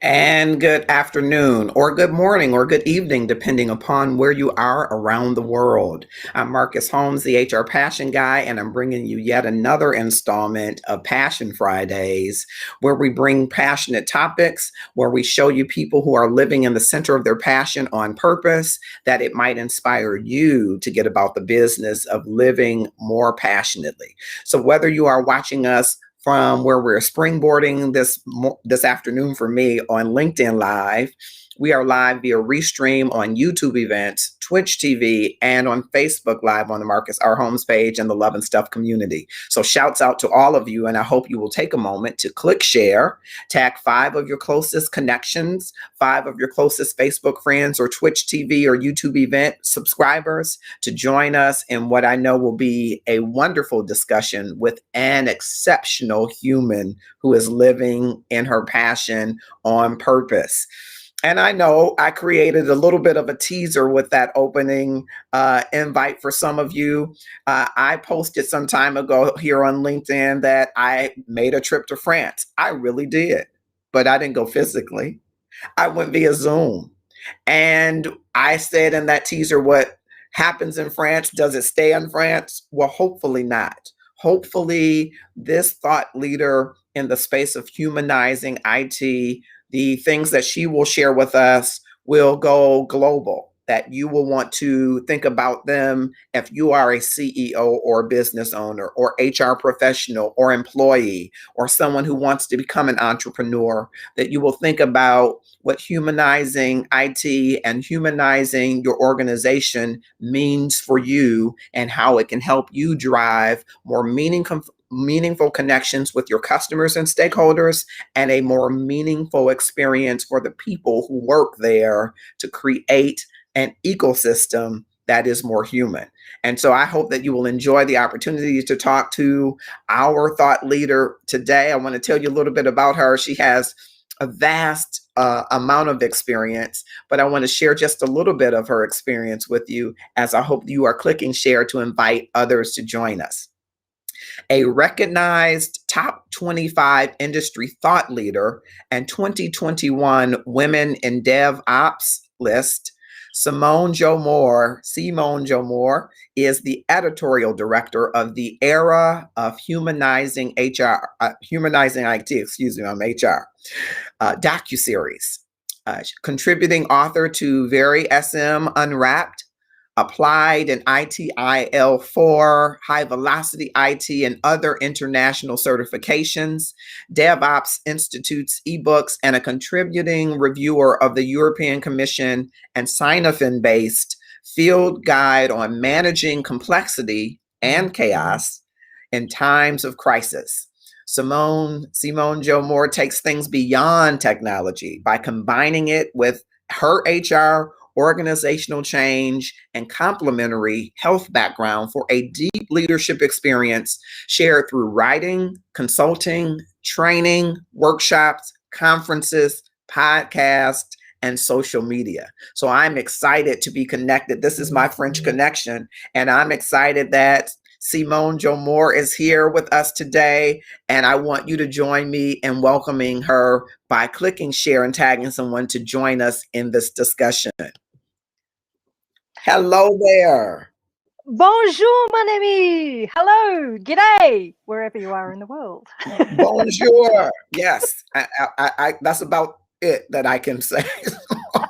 And good afternoon, or good morning, or good evening, depending upon where you are around the world. I'm Marcus Holmes, the HR Passion Guy, and I'm bringing you yet another installment of Passion Fridays, where we bring passionate topics, where we show you people who are living in the center of their passion on purpose, that it might inspire you to get about the business of living more passionately. So whether you are watching us from where we're springboarding this afternoon for me on LinkedIn Live. We are live via Restream on YouTube events, Twitch TV, and on Facebook Live on the Marcus R. Holmes page and the Love and Stuff community. So shouts out to all of you, and I hope you will take a moment to click share, tag 5 of your closest connections, 5 of your closest Facebook friends or Twitch TV or YouTube event subscribers to join us in what I know will be a wonderful discussion with an exceptional human who is living in her passion on purpose. And I know I created a little bit of a teaser with that opening invite for some of you. I posted some time ago here on LinkedIn that I made a trip to France. I really did, but I didn't go physically. I went via Zoom. And I said in that teaser, what happens in France, does it stay in France? Well, hopefully not. Hopefully, this thought leader in the space of humanizing IT, the things that she will share with us will go global, that you will want to think about them if you are a CEO or business owner or HR professional or employee or someone who wants to become an entrepreneur, that you will think about what humanizing IT and humanizing your organization means for you and how it can help you drive more meaningful connections with your customers and stakeholders, and a more meaningful experience for the people who work there to create an ecosystem that is more human. And so I hope that you will enjoy the opportunity to talk to our thought leader today. I want to tell you a little bit about her. She has a vast amount of experience, but I want to share just a little bit of her experience with you, as I hope you are clicking share to invite others to join us. A recognized top 25 industry thought leader and 2021 Women in DevOps list, SimonJo Moore, is the editorial director of the Era of Humanizing Humanizing IT, I'm HR, docuseries, contributing author to Very SM Unwrapped, Applied and ITIL4, High Velocity IT, and other international certifications, DevOps Institute's ebooks, and a contributing reviewer of the European Commission and Sinophen-based field guide on managing complexity and chaos in times of crisis. SimonJo Moore takes things beyond technology by combining it with her HR, organizational change, and complementary health background for a deep leadership experience shared through writing, consulting, training, workshops, conferences, podcasts, and social media. So I'm excited to be connected. This is my French connection, and I'm excited that SimonJo Moore is here with us today, and I want you to join me in welcoming her by clicking share and tagging someone to join us in this discussion. Hello there. Bonjour, mon ami. Hello, g'day, wherever you are in the world. Bonjour. Yes, I that's about it that I can say.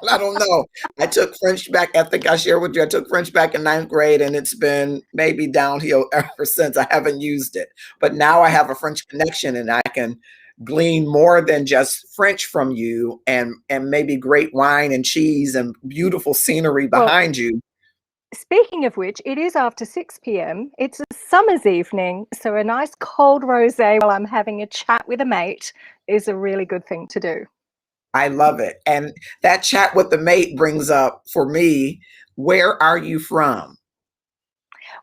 I don't know. I took French back. I think I shared with you. I took French back in 9th grade, and it's been maybe downhill ever since. I haven't used it, but now I have a French connection, and I can glean more than just French from you, and maybe great wine and cheese and beautiful scenery behind you. Speaking of which, it is after 6 p.m. It's a summer's evening, so a nice cold rosé while I'm having a chat with a mate is a really good thing to do. I love it. And that chat with the mate brings up, for me, where are you from?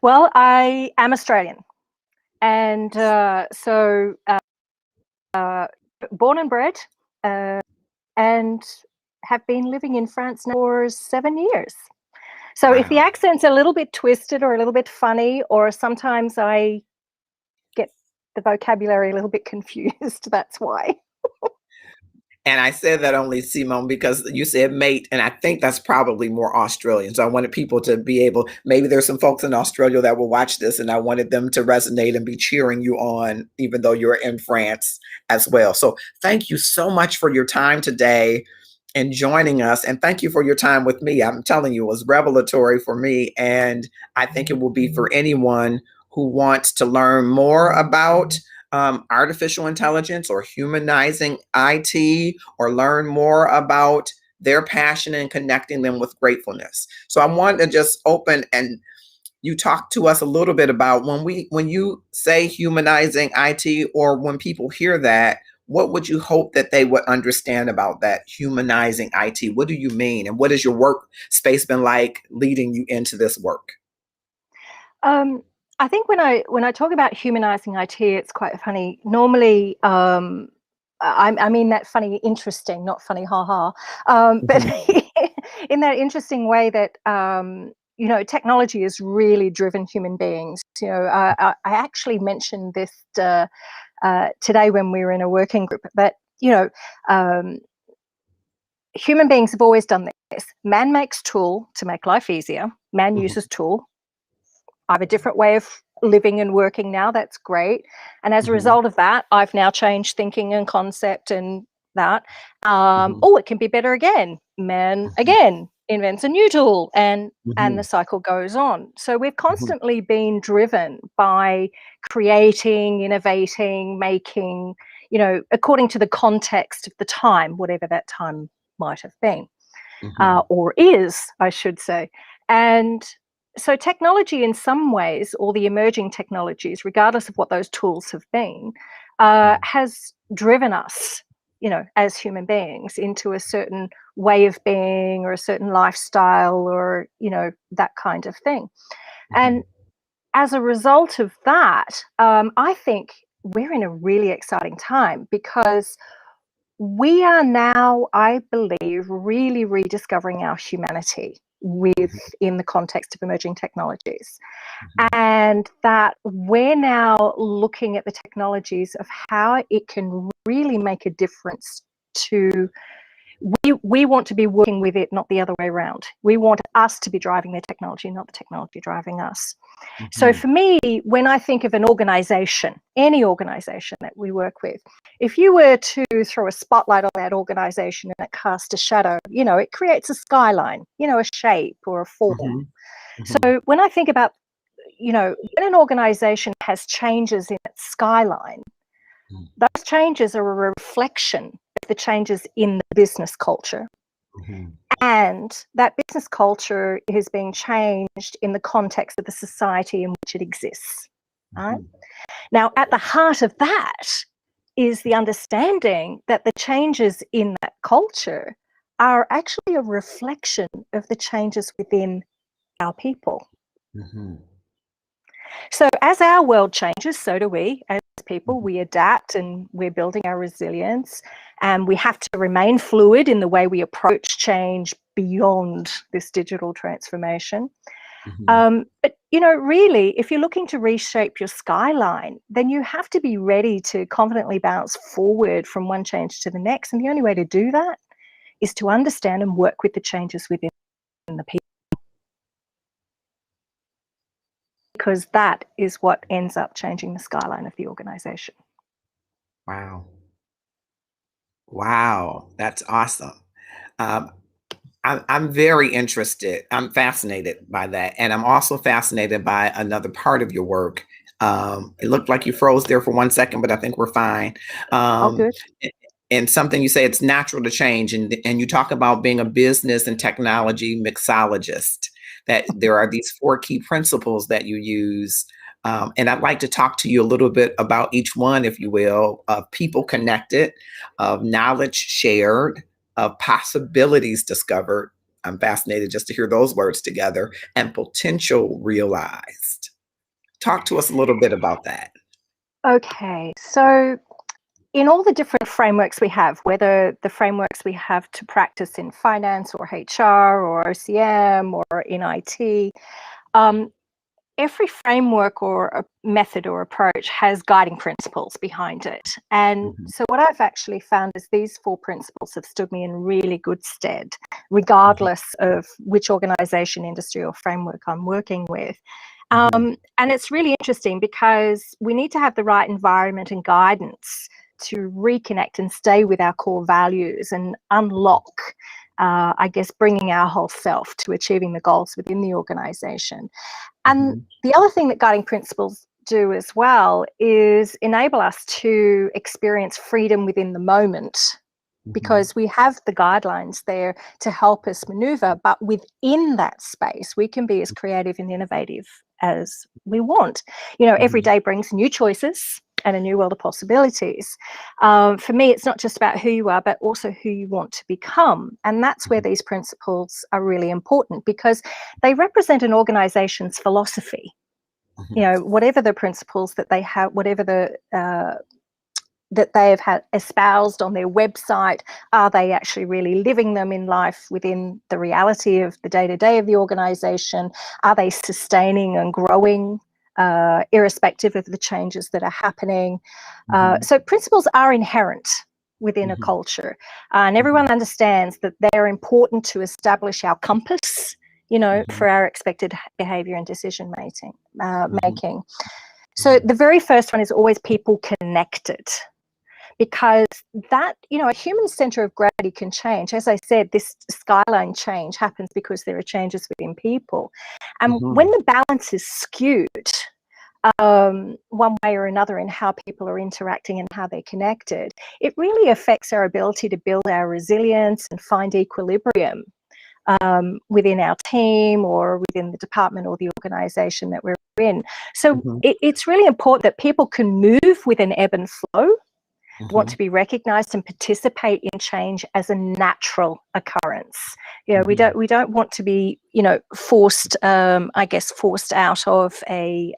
Well, I am Australian. And born and bred, and have been living in France now for 7 years. So if the accent's a little bit twisted or a little bit funny, or sometimes I get the vocabulary a little bit confused, that's why. And I said that only, Simone, because you said mate, and I think that's probably more Australian. So I wanted people to be able, maybe there's some folks in Australia that will watch this, and I wanted them to resonate and be cheering you on, even though you're in France as well. So thank you so much for your time today and joining us. And thank you for your time with me. I'm telling you, it was revelatory for me. And I think it will be for anyone who wants to learn more about artificial intelligence or humanizing IT, or learn more about their passion and connecting them with gratefulness. So I wanted to just open and you talk to us a little bit about when you say humanizing IT, or when people hear that, what would you hope that they would understand about that humanizing IT? What do you mean? And what has your work space been like leading you into this work? I think when I talk about humanizing IT, it's quite funny. Normally, I mean that funny, interesting, not funny, ha ha. But in that interesting way that technology has really driven human beings. I actually mentioned this today when we were in a working group. But human beings have always done this. Man makes tool to make life easier. Man uses tool. I have a different way of living and working now. That's great. And as a result of that, I've now changed thinking and concept and that. It can be better again. Man again invents a new tool, and the cycle goes on. So we've constantly been driven by creating, innovating, making, according to the context of the time, whatever that time might have been, or is, I should say. And so technology in some ways, or the emerging technologies, regardless of what those tools have been, has driven us, as human beings into a certain way of being, or a certain lifestyle, or, that kind of thing. And as a result of that, I think we're in a really exciting time, because we are now, I believe, really rediscovering our humanity within the context of emerging technologies. And that we're now looking at the technologies of how it can really make a difference to, we want to be working with it, not the other way around. We want us to be driving the technology, not the technology driving us. So for me, when I think of an organization, any organization that we work with, if you were to throw a spotlight on that organization and it cast a shadow, it creates a skyline, a shape or a form. So when I think about, when an organization has changes in its skyline, those changes are a reflection of the changes in the business culture. And that business culture is being changed in the context of the society in which it exists. Right? Now, at the heart of that is the understanding that the changes in that culture are actually a reflection of the changes within our people. So as our world changes, so do we as people. We adapt, and we're building our resilience, and we have to remain fluid in the way we approach change beyond this digital transformation. But, really, if you're looking to reshape your skyline, then you have to be ready to confidently bounce forward from one change to the next. And the only way to do that is to understand and work with the changes within the people. Because that is what ends up changing the skyline of the organization. Wow. Wow, that's awesome. I'm very interested. I'm fascinated by that. And I'm also fascinated by another part of your work. It looked like you froze there for 1 second, but I think we're fine. Good. And something you say, it's natural to change. And you talk about being a business and technology mixologist, that there are these 4 key principles that you use. And I'd like to talk to you a little bit about each one, if you will, of people connected, of knowledge shared, of possibilities discovered. I'm fascinated just to hear those words together, and potential realized. Talk to us a little bit about that. Okay, so in all the different frameworks we have, whether the frameworks we have to practice in finance or HR or OCM or in IT, every framework or a method or approach has guiding principles behind it. And so what I've actually found is these 4 principles have stood me in really good stead, regardless of which organization, industry, or framework I'm working with. And it's really interesting because we need to have the right environment and guidance to reconnect and stay with our core values and unlock, I guess, bringing our whole self to achieving the goals within the organization. And the other thing that guiding principles do as well is enable us to experience freedom within the moment, because we have the guidelines there to help us maneuver, but within that space we can be as creative and innovative as we want. Every day brings new choices and a new world of possibilities. For me, it's not just about who you are, but also who you want to become. And that's where these principles are really important, because they represent an organization's philosophy. Whatever the principles that they have, whatever that they have had espoused on their website, are they actually really living them in life within the reality of the day-to-day of the organization? Are they sustaining and growing irrespective of the changes that are happening? So principles are inherent within a culture, and everyone understands that they're important to establish our compass, for our expected behavior and decision making. So the very first one is always people connected, because that, a human center of gravity can change. As I said, this skyline change happens because there are changes within people. And when the balance is skewed one way or another in how people are interacting and how they're connected, it really affects our ability to build our resilience and find equilibrium within our team or within the department or the organization that we're in. So it's really important that people can move with an ebb and flow, want to be recognized and participate in change as a natural occurrence. We don't want to be, forced, forced out of a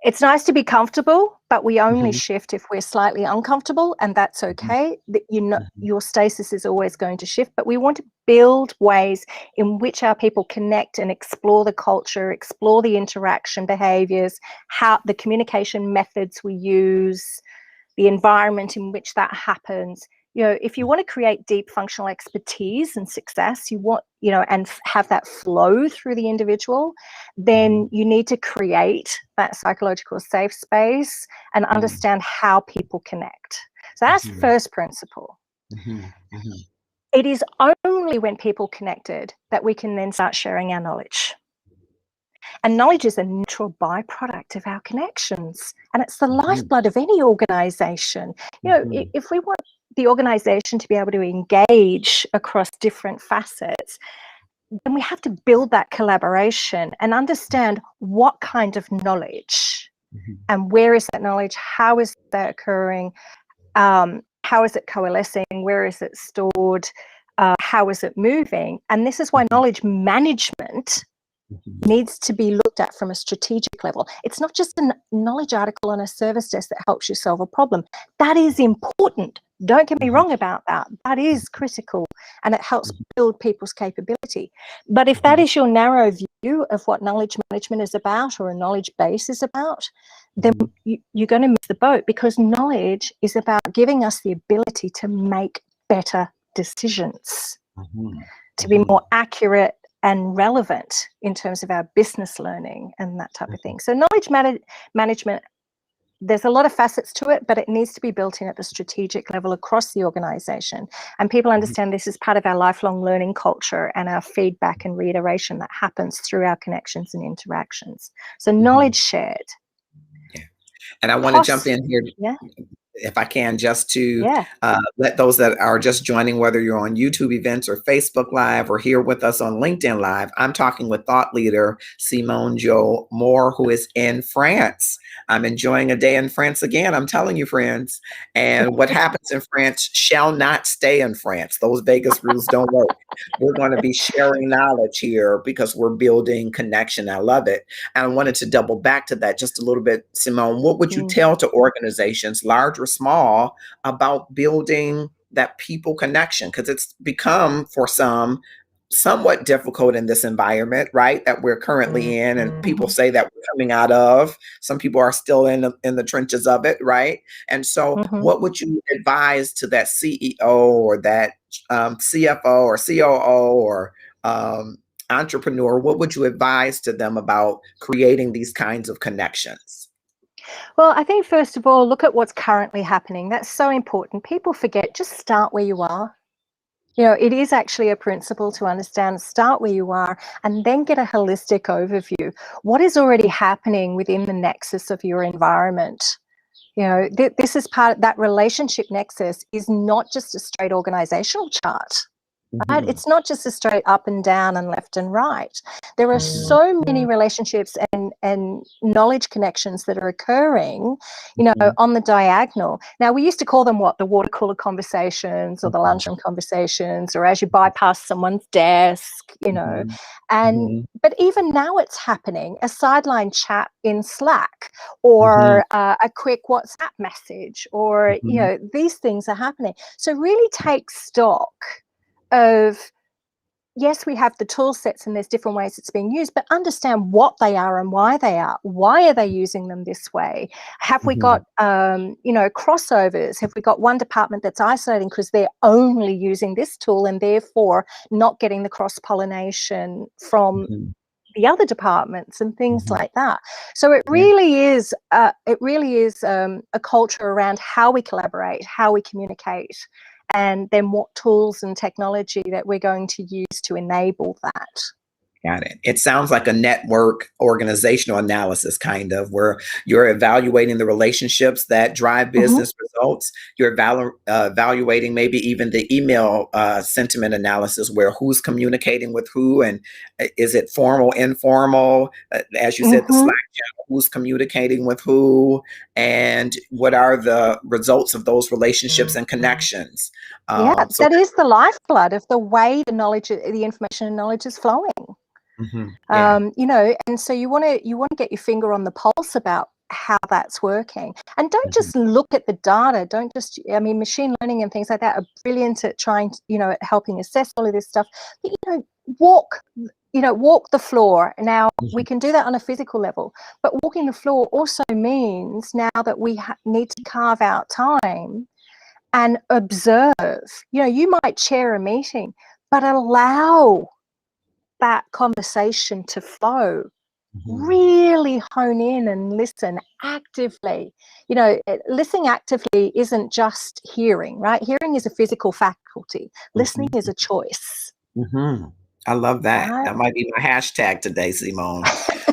it's nice to be comfortable, but we only shift if we're slightly uncomfortable, and that's okay. Your stasis is always going to shift, but we want to build ways in which our people connect and explore the culture, explore the interaction behaviors, how the communication methods we use, the environment in which that happens. If you want to create deep functional expertise and success, you want, and have that flow through the individual, then you need to create that psychological safe space and understand how people connect. So that's the first principle. It is only when people connected that we can then start sharing our knowledge. And knowledge is a natural byproduct of our connections. And it's the lifeblood of any organization. If we want the organization to be able to engage across different facets, then we have to build that collaboration and understand what kind of knowledge and where is that knowledge, how is that occurring, how is it coalescing, where is it stored, how is it moving. And this is why knowledge management needs to be looked at from a strategic level. It's not just a knowledge article on a service desk that helps you solve a problem. That is important. Don't get me wrong about that. That is critical, and it helps build people's capability. But if that is your narrow view of what knowledge management is about, or a knowledge base is about, then you're going to miss the boat, because knowledge is about giving us the ability to make better decisions, to be more accurate and relevant in terms of our business learning and that type of thing. So knowledge management, there's a lot of facets to it, but it needs to be built in at the strategic level across the organization. And people understand this is part of our lifelong learning culture and our feedback and reiteration that happens through our connections and interactions. So knowledge shared. Yeah. And I want to jump in here. Yeah. If I can, just to let those that are just joining, whether you're on YouTube events or Facebook Live or here with us on LinkedIn Live, I'm talking with thought leader SimonJo Moore, who is in France. I'm enjoying a day in France again, I'm telling you, friends. And what happens in France shall not stay in France. Those Vegas rules don't work. We're going to be sharing knowledge here because we're building connection. I love it. And I wanted to double back to that just a little bit. Simone, what would you tell to organizations, large or small, about building that people connection? Because it's become, for some, somewhat difficult in this environment, right, that we're currently in, and people say that we're coming out of. Some people are still in the trenches of it, right? And so, what would you advise to that CEO or that CFO or COO or entrepreneur? What would you advise to them about creating these kinds of connections? Well, I think first of all, look at what's currently happening. That's so important. People forget, just start where you are. You know, it is actually a principle to understand, start where you are and then get a holistic overview. What is already happening within the nexus of your environment? You know, this is part of that relationship nexus is not just a straight organizational chart. Right? It's not just a straight up and down and left and right. There are so many relationships and knowledge connections that are occurring, you know, on the diagonal. Now, we used to call them what? The water cooler conversations or the lunchroom conversations, or as you bypass someone's desk, you know. And but even now it's happening, a sideline chat in Slack or a quick WhatsApp message, or, you know, these things are happening. So really take stock of, yes, we have the tool sets and there's different ways it's being used, but understand what they are and why they are. Why are they using them this way? Have we got, you know, crossovers? Have we got one department that's isolating because they're only using this tool and therefore not getting the cross-pollination from the other departments and things like that? So it really is, a culture around how we collaborate, how we communicate, and then what tools and technology that we're going to use to enable that. Got it. It sounds like a network organizational analysis, kind of, where you're evaluating the relationships that drive business results. You're evaluating maybe even the email sentiment analysis, where who's communicating with who, and is it formal, informal? As you said, the Slack channel, who's communicating with who, and what are the results of those relationships and connections? Yeah, so that is the lifeblood of the way the knowledge, the information and knowledge is flowing. You know, and so you want to get your finger on the pulse about how that's working, and don't just look at the data. Don't just, I mean, machine learning and things like that are brilliant at trying to, you know, at helping assess all of this stuff. But, you know, walk the floor. Now we can do that on a physical level, but walking the floor also means now that we need to carve out time and observe. You know, you might chair a meeting, but allow that conversation to flow. Really hone in and listen actively. You know, listening actively isn't just hearing, right? Hearing is a physical faculty. Listening is a choice. I love that. Right? That might be my hashtag today, Simone.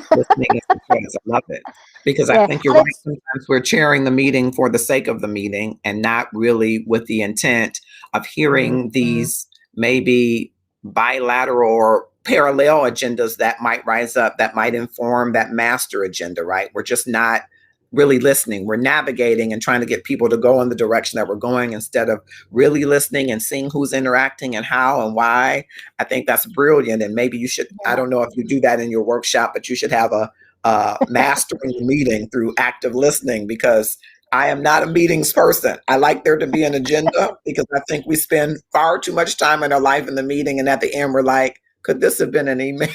Listening is a choice. I love it. Because I think you're right. Sometimes we're chairing the meeting for the sake of the meeting and not really with the intent of hearing these maybe bilateral or parallel agendas that might rise up, that might inform that master agenda, right? We're just not really listening. We're navigating and trying to get people to go in the direction that we're going instead of really listening and seeing who's interacting and how and why. I think that's brilliant. And maybe you should, I don't know if you do that in your workshop, but you should have a mastering the meeting through active listening, because I am not a meetings person. I like there to be an agenda, because I think we spend far too much time in our life in the meeting, and at the end we're like, could this have been an email?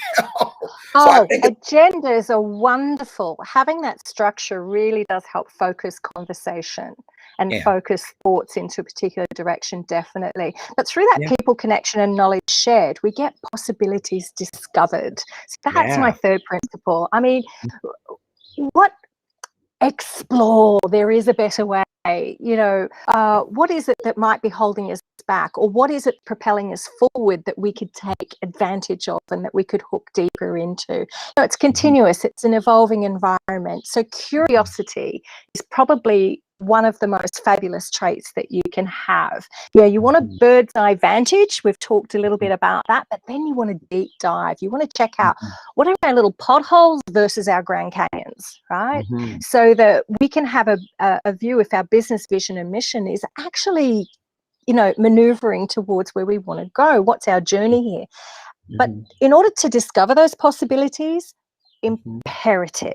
Agendas are wonderful. Having that structure really does help focus conversation and focus thoughts into a particular direction, definitely. But through that people connection and knowledge shared, we get possibilities discovered. So that's my third principle. I mean, explore. There is a better way. You know, what is it that might be holding us back, or what is it propelling us forward that we could take advantage of and that we could hook deeper into? No, it's continuous. It's an evolving environment. So curiosity is probably one of the most fabulous traits that you can have. Yeah, you want a bird's eye vantage. We've talked a little bit about that, but then you want a deep dive. You want to check out what are our little potholes versus our Grand Canyons, right? So that we can have a view if our business vision and mission is actually, you know, maneuvering towards where we want to go. What's our journey here? But in order to discover those possibilities, imperative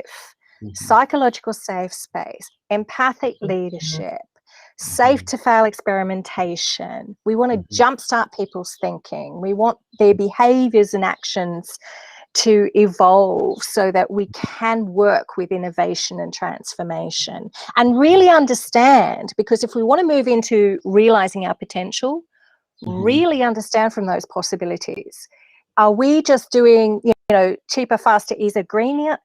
psychological safe space, empathic leadership, safe to fail experimentation. We want to jumpstart people's thinking. We want their behaviors and actions to evolve so that we can work with innovation and transformation and really understand, because if we want to move into realizing our potential, really understand from those possibilities. Are we just doing, cheaper, faster, easier, greener,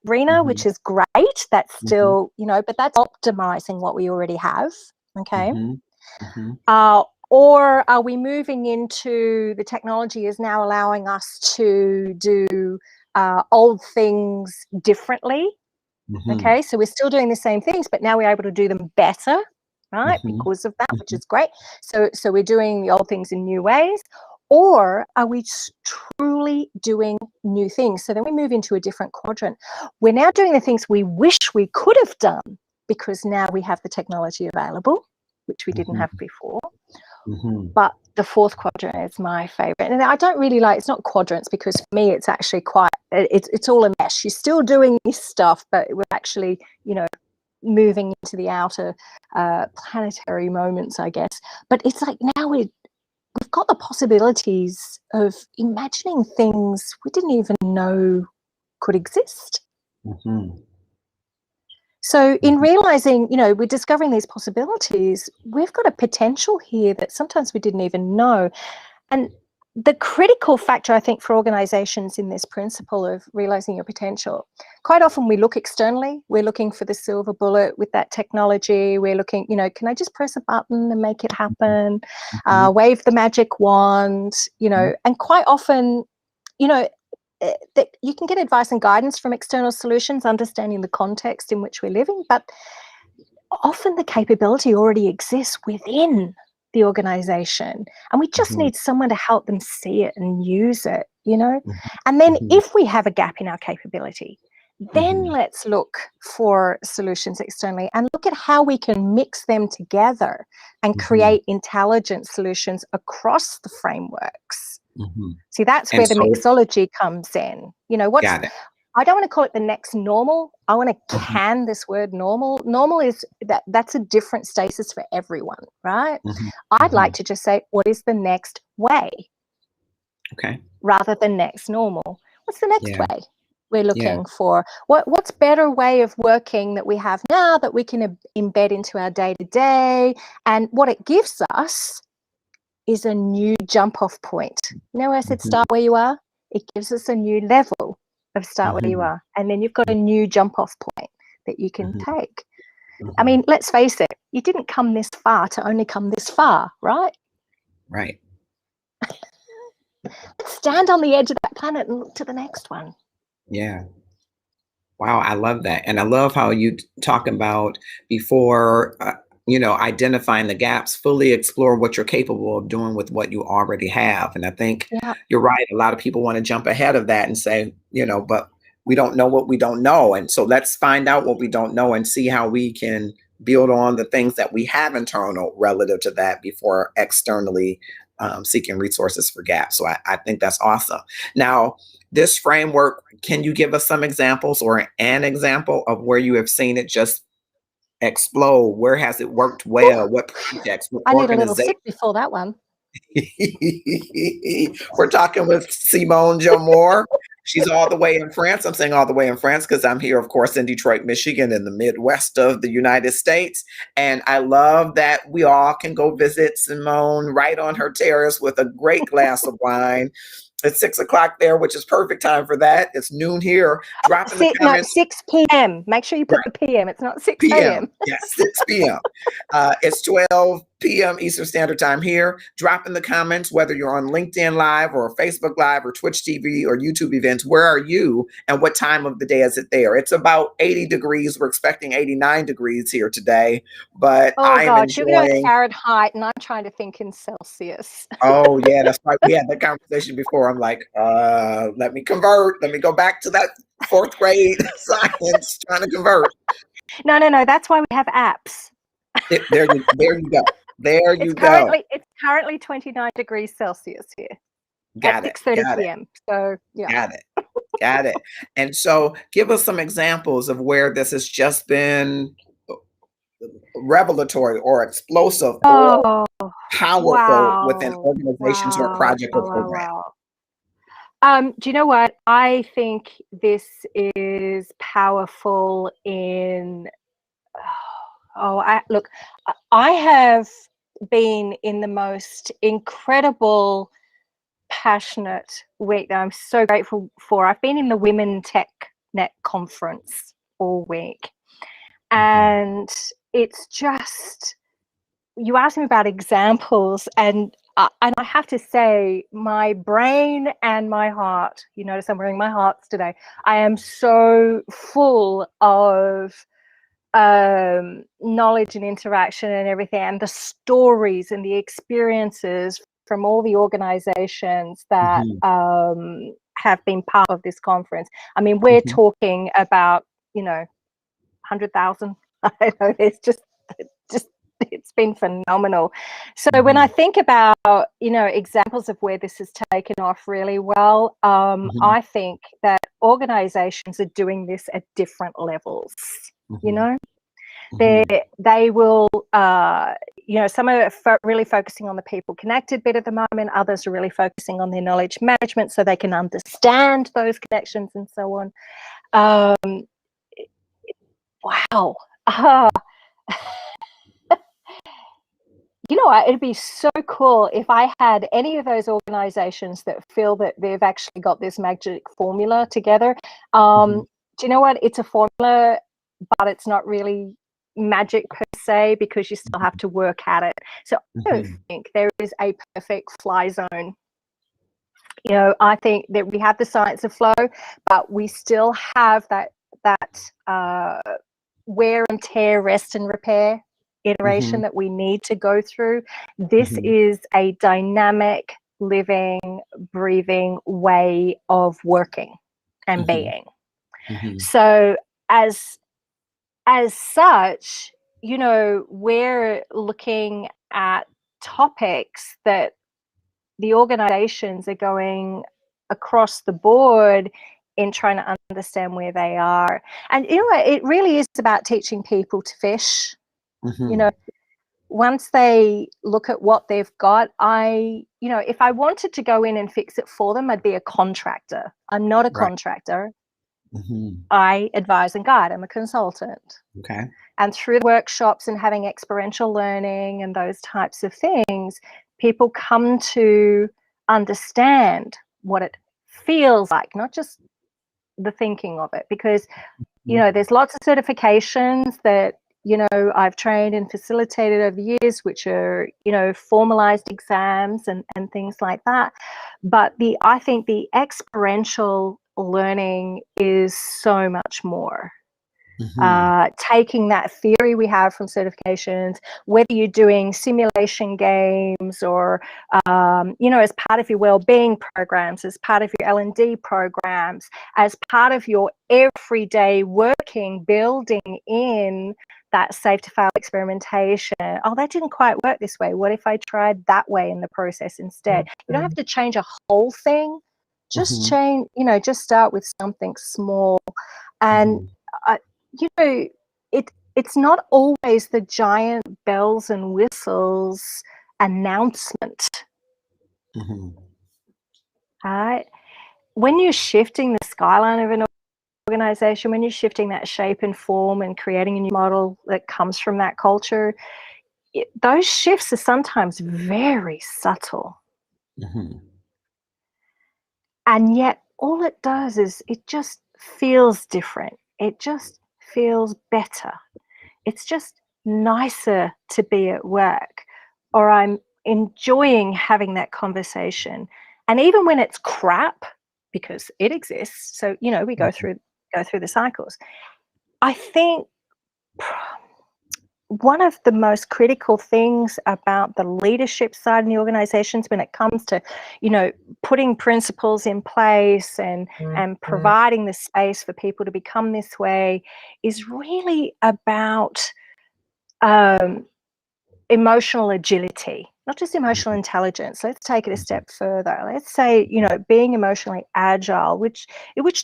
which is great. That's still, but that's optimizing what we already have. Okay. Or are we moving into the technology is now allowing us to do old things differently? Okay, so we're still doing the same things, but now we're able to do them better, right? Because of that, which is great. So we're doing the old things in new ways. Or are we truly doing new things? So then we move into a different quadrant. We're now doing the things we wish we could have done because now we have the technology available, which we didn't have before. But the fourth quadrant is my favorite. And I don't really like, it's not quadrants, because for me, it's actually quite, it's all a mesh. You're still doing this stuff, but we're actually, moving into the outer planetary moments, I guess. But it's like now we've got the possibilities of imagining things we didn't even know could exist. So in realizing, we're discovering these possibilities, we've got a potential here that sometimes we didn't even know. And the critical factor, I think, for organizations in this principle of realizing your potential, quite often we look externally, we're looking for the silver bullet with that technology. We're looking, can I just press a button and make it happen? Wave the magic wand, and quite often, that you can get advice and guidance from external solutions, understanding the context in which we're living, but often the capability already exists within the organization, and we just need someone to help them see it and use it, And then if we have a gap in our capability, then let's look for solutions externally and look at how we can mix them together and create intelligent solutions across the frameworks. See, that's where the mixology comes in. I don't want to call it the next normal. I want to can this word normal. Normal is that's a different status for everyone, right? I'd like to just say, what is the next way? Okay. Rather than next normal. What's the next way? We're looking for what's better way of working that we have now that we can embed into our day-to-day, and what it gives us is a new jump-off point. Where I said start where you are? It gives us a new level of start where you are. And then you've got a new jump-off point that you can take. I mean, let's face it, you didn't come this far to only come this far, right? Right. Let's stand on the edge of that planet and look to the next one. Yeah. Wow, I love that. And I love how you talk about before identifying the gaps, fully explore what you're capable of doing with what you already have. And I think you're right. A lot of people want to jump ahead of that and say, but we don't know what we don't know. And so let's find out what we don't know and see how we can build on the things that we have internal relative to that before externally seeking resources for gaps. So I think that's awesome. Now, this framework, can you give us some examples or an example of where you have seen it just explode? Where has it worked well? What projects? What I need a little sip before that one. We're talking with SimonJo Moore. She's all the way in France. I'm saying all the way in France because I'm here, of course, in Detroit, Michigan, in the Midwest of the United States. And I love that we all can go visit Simone right on her terrace with a great glass of wine. It's 6 o'clock there, which is perfect time for that. It's noon here. Drop in the comments. 6 p.m. Make sure you put the p.m. It's not 6 a.m. Yes, 6 p.m. It's 12 p.m. Eastern Standard Time here. Drop in the comments whether you're on LinkedIn Live or Facebook Live or Twitch TV or YouTube events. Where are you and what time of the day is it there? It's about 80 degrees. We're expecting 89 degrees here today, but I'm enjoying. You're going Fahrenheit and I'm trying to think in Celsius. Oh yeah, that's right. We had that conversation before. I'm like, let me convert. Let me go back to that 4th grade science trying to convert. No. That's why we have apps. There you go. There you go. It's currently 29 degrees Celsius here. Got at it. 6:30 p.m. So yeah. Got it. And so give us some examples of where this has just been revelatory or explosive or Oh, powerful within wow. organizations or Wow. project or Wow, wow, program? wow. Do you know what? I think this is powerful in, look, I have been in the most incredible, passionate week that I'm so grateful for. I've been in the Women Tech Net conference all week, and it's just, you asked me about examples, and I have to say, my brain and my heart, you notice I'm wearing my hearts today, I am so full of knowledge and interaction and everything, and the stories and the experiences from all the organizations that have been part of this conference. I mean, we're talking about, 100,000. I know, it's just it's been phenomenal. So when I think about, examples of where this has taken off really well, I think that organizations are doing this at different levels. They will, some are really focusing on the people connected bit at the moment. Others are really focusing on their knowledge management so they can understand those connections and so on. Wow. You know what? It'd be so cool if I had any of those organizations that feel that they've actually got this magic formula together. Do you know what? It's a formula, but it's not really magic per se, because you still have to work at it. So I don't think there is a perfect fly zone. I think that we have the science of flow, but we still have that wear and tear, rest and repair iteration that we need to go through. This is a dynamic, living, breathing way of working and being. So as such, we're looking at topics that the organizations are going across the board in trying to understand where they are. And it really is about teaching people to fish. Once they look at what they've got, if I wanted to go in and fix it for them, I'd be a contractor. I'm not a contractor. I advise and guide. I'm a consultant. Okay. And through the workshops and having experiential learning and those types of things, people come to understand what it feels like, not just the thinking of it, because there's lots of certifications that I've trained and facilitated over the years, which are formalized exams and things like that. But I think the experiential learning is so much more. Taking that theory we have from certifications, whether you're doing simulation games or, as part of your well-being programs, as part of your L&D programs, as part of your everyday working, building in that safe to fail experimentation. Oh, that didn't quite work this way. What if I tried that way in the process instead? You don't have to change a whole thing. Just change, just start with something small. And it's not always the giant bells and whistles announcement. All right. When you're shifting the skyline of an organization, when you're shifting that shape and form and creating a new model that comes from that culture, those shifts are sometimes very subtle. And yet all it does is it just feels different. It just feels better. It's just nicer to be at work, or I'm enjoying having that conversation. And even when it's crap, because it exists, so we go through the cycles. I think one of the most critical things about the leadership side in the organizations when it comes to putting principles in place and providing the space for people to become this way is really about emotional agility, not just emotional intelligence. Let's take it a step further. Let's say, being emotionally agile, which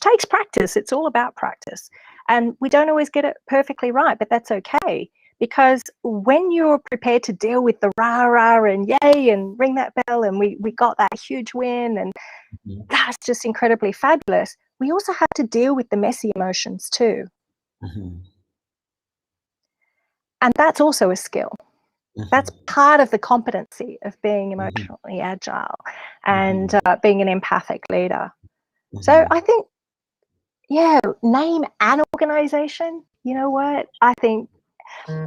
takes practice. It's all about practice. And we don't always get it perfectly right, but that's okay, Because when you're prepared to deal with the rah-rah and yay and ring that bell and we got that huge win and that's just incredibly fabulous, we also have to deal with the messy emotions too. And that's also a skill. That's part of the competency of being emotionally agile and being an empathic leader. So I think, yeah, name an organization. You know what? I think, do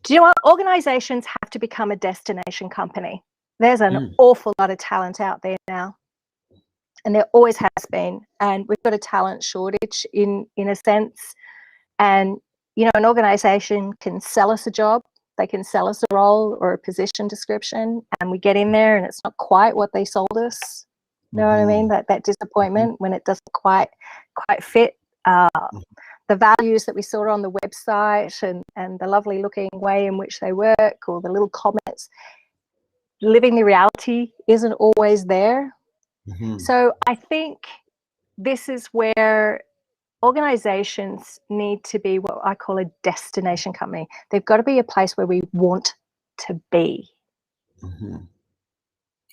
you know what? Organizations have to become a destination company. There's an awful lot of talent out there now. And there always has been. And we've got a talent shortage in a sense. And, you know, an organization can sell us a job. They can sell us a role or a position description, and we get in there and it's not quite what they sold us. You know what I mean? That disappointment when it doesn't quite fit the values that we saw on the website and the lovely looking way in which they work or the little comments. Living the reality isn't always there. So I think this is where organizations need to be what I call a destination company. They've got to be a place where we want to be.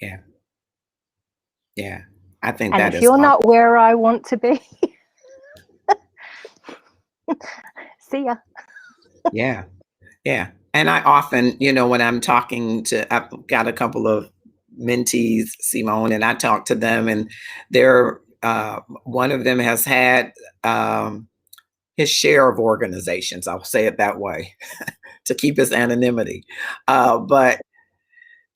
Yeah. Yeah. I think and that if is you're not where I want to be, see ya. Yeah. Yeah. And I often, you know, when I'm talking to, I've got a couple of mentees, Simone, and I talk to them, and they're, one of them has had his share of organizations, I'll say it that way, to keep his anonymity. But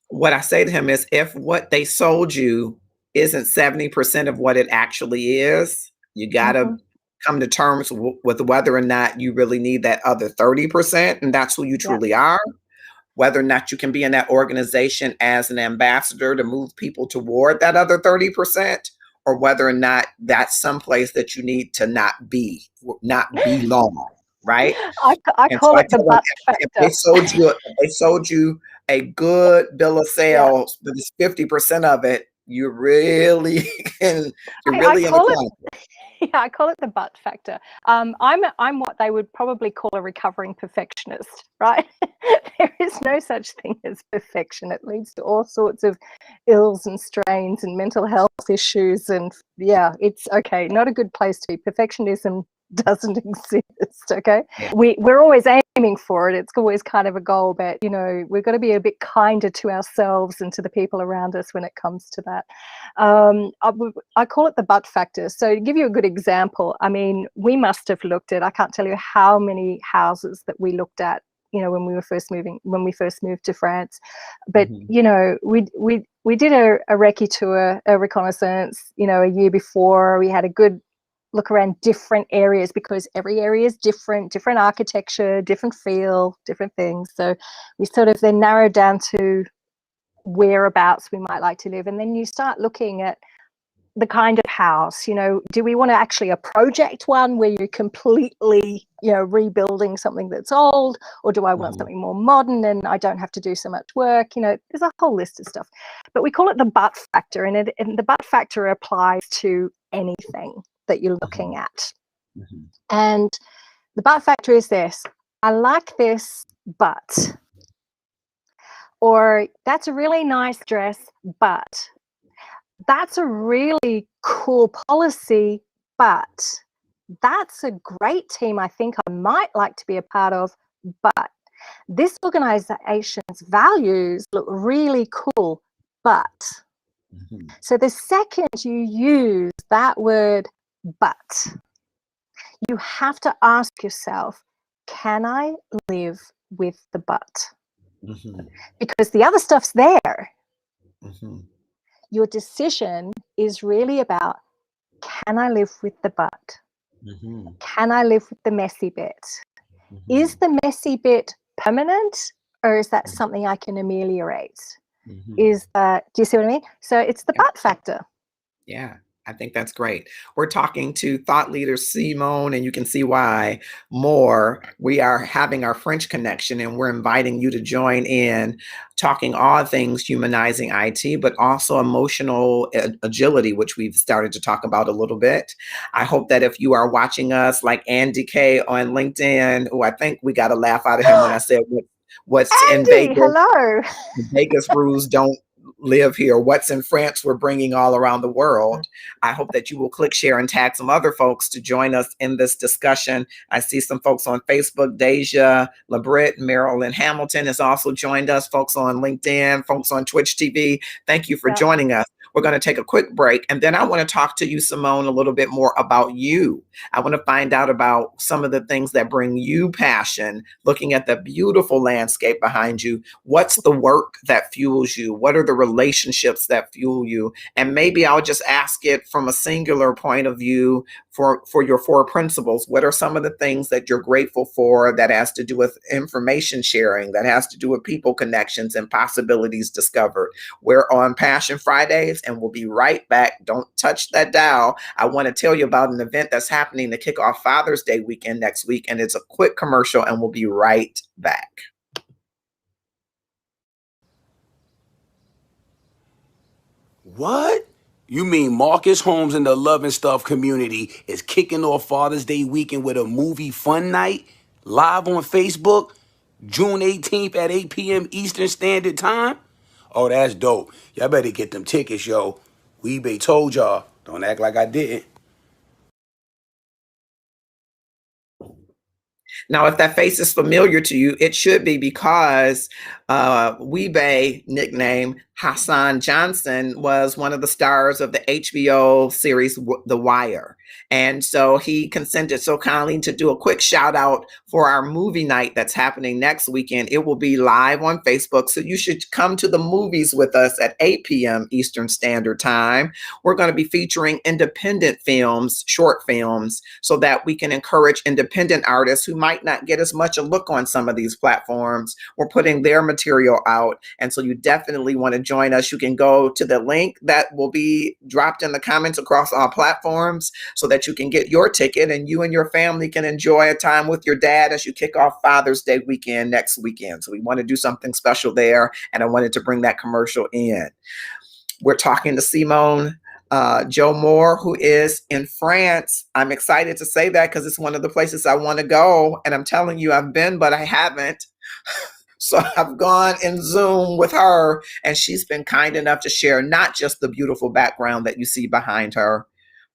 what I say to him is, if what they sold you isn't 70% of what it actually is, you got to come to terms with whether or not you really need that other 30%, and that's who you truly are. Whether or not you can be in that organization as an ambassador to move people toward that other 30%, or whether or not that's someplace that you need to not belong, right? I And call so I it the tell them, butt if factor. they sold you a good bill of sales, but it's 50% of it, you're really in the closet. Yeah, I call it the butt factor. I'm what they would probably call a recovering perfectionist, right? There is no such thing as perfection. It leads to all sorts of ills and strains and mental health issues. And yeah, it's okay. Not a good place to be. Perfectionism doesn't exist. Okay, we're always aiming for it. It's always kind of a goal, but you know, we've got to be a bit kinder to ourselves and to the people around us when it comes to that. I call it the butt factor. So to give you a good example, I mean, we must have looked at, I can't tell you how many houses that we looked at, you know, when we first moved to France. But you know, we did a recce tour, a reconnaissance, you know, a year before. We had a good look around different areas because every area is different architecture, different feel, different things. So we sort of then narrowed down to whereabouts we might like to live. And then you start looking at the kind of house, you know, do we want to actually a project one where you're completely, you know, rebuilding something that's old, or do I want something more modern and I don't have to do so much work? You know, there's a whole list of stuff, but we call it the butt factor, and the butt factor applies to anything that you're looking at. And the butt factor is this: I like this, but, or that's a really nice dress, but that's a really cool policy, but that's a great team I think I might like to be a part of, but this organization's values look really cool, but. So the second you use that word but, you have to ask yourself, can I live with the but? Because the other stuff's there. Your decision is really about, can I live with the but? Can I live with the messy bit? Is the messy bit permanent, or is that something I can ameliorate? Do you see what I mean? So it's the but factor. Yeah. I think that's great. We're talking to thought leader Simone, and you can see why Moore. We are having our French connection, and we're inviting you to join in, talking all things humanizing IT, but also emotional agility, which we've started to talk about a little bit. I hope that if you are watching us, like Andy K on LinkedIn, who I think we got a laugh out of him when I said what's in Andy, Vegas. hello. The Vegas rules don't live here. What's in France, we're bringing all around the world. I hope that you will click, share, and tag some other folks to join us in this discussion. I see some folks on Facebook. Deja LeBrit, Marilyn Hamilton has also joined us. Folks on LinkedIn, folks on Twitch TV. Thank you for joining us. We're going to take a quick break, and then I want to talk to you, Simone, a little bit more about you. I want to find out about some of the things that bring you passion, looking at the beautiful landscape behind you. What's the work that fuels you? What are the relationships that fuel you? And maybe I'll just ask it from a singular point of view for your 4 principles. What are some of the things that you're grateful for that has to do with information sharing, that has to do with people connections and possibilities discovered? We're on Passion Fridays, and we'll be right back. Don't touch that dial. I want to tell you about an event that's happening to kick off Father's Day weekend next week, and it's a quick commercial, and we'll be right back. What? You mean Marcus Holmes and the Love and Stuff community is kicking off Father's Day weekend with a movie fun night live on Facebook June 18th at 8 p.m. Eastern Standard Time? Oh, that's dope. Y'all better get them tickets, yo. Weebay told y'all. Don't act like I didn't. Now, if that face is familiar to you, it should be because Weebay, nickname Hassan Johnson, was one of the stars of the HBO series The Wire. And so he consented so kindly to do a quick shout out for our movie night that's happening next weekend. It will be live on Facebook. So you should come to the movies with us at 8 p.m. Eastern Standard Time. We're going to be featuring independent films, short films, so that we can encourage independent artists who might not get as much a look on some of these platforms. We're putting their material out. And so you definitely want to join us. You can go to the link that will be dropped in the comments across all platforms so that you can get your ticket and you and your family can enjoy a time with your dad as you kick off Father's Day weekend next weekend. So we want to do something special there. And I wanted to bring that commercial in. We're talking to SimonJo Moore, who is in France. I'm excited to say that because it's one of the places I want to go. And I'm telling you, I've been, but I haven't. So I've gone in Zoom with her, and she's been kind enough to share not just the beautiful background that you see behind her,